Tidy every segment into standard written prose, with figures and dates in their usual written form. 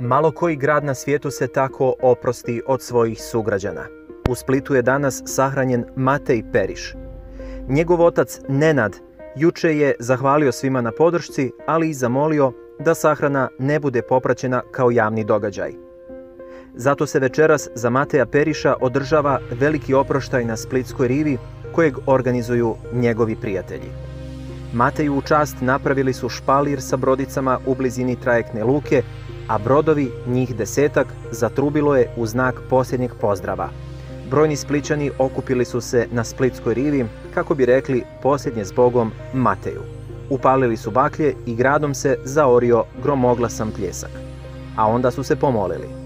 Malo koji grad na svijetu se tako oprosti od svojih sugrađana. U Splitu je danas sahranjen Matej Periš. Njegov otac Nenad juče je zahvalio svima na podršci, ali i zamolio da sahrana ne bude popraćena kao javni događaj. Zato se večeras za Mateja Periša održava veliki oproštaj na Splitskoj rivi kojeg organizuju njegovi prijatelji. Mateju u čast napravili su špalir sa brodicama u blizini trajektne luke, a brodovi, njih 10-ak, zatrubilo je u znak posljednjeg pozdrava. Brojni Splićani okupili su se na Splitskoj rivi kako bi rekli posljednje zbogom Mateju. Upalili su baklje i gradom se zaorio gromoglasan pljesak. A onda su se pomolili.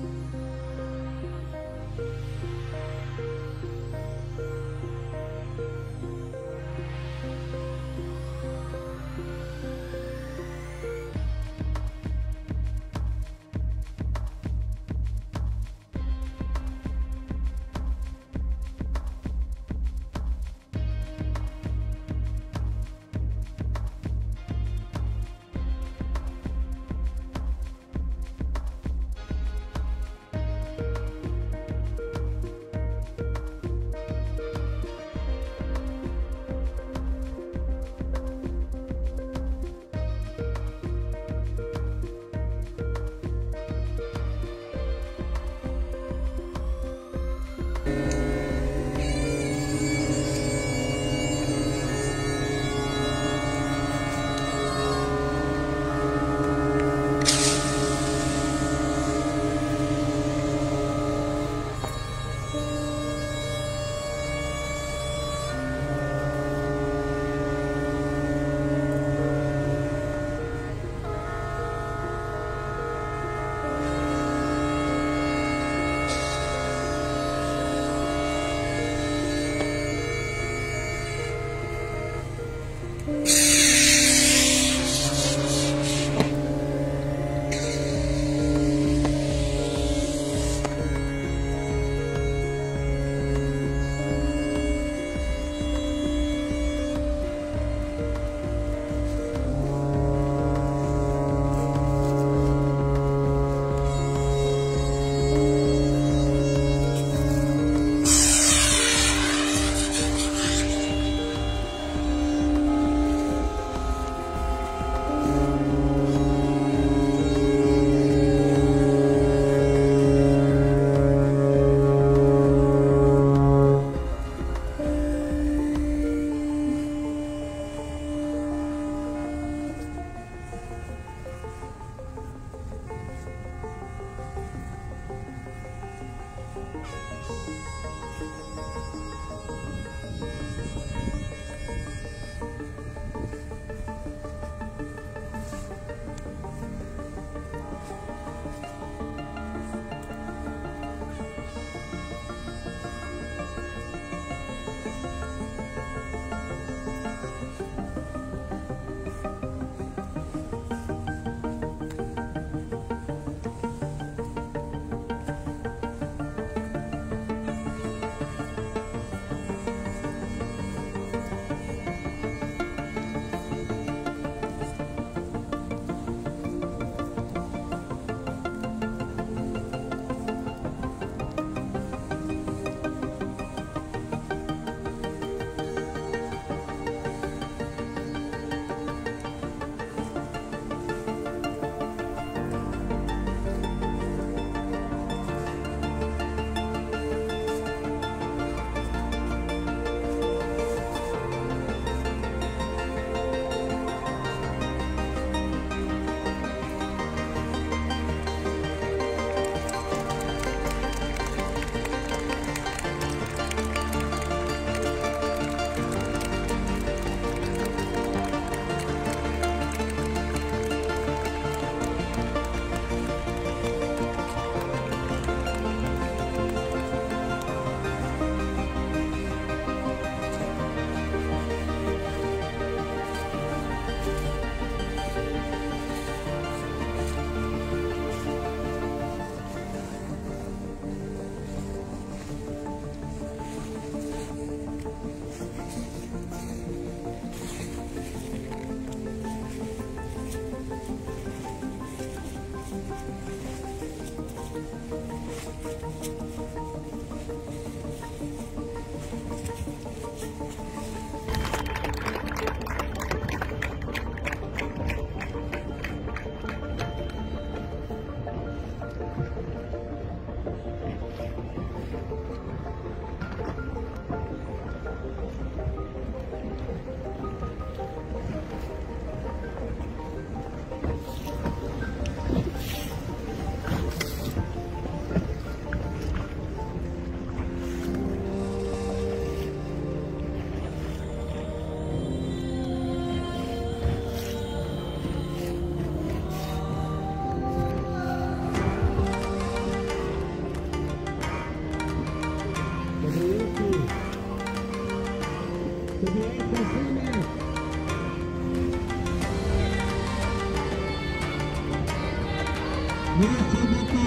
you.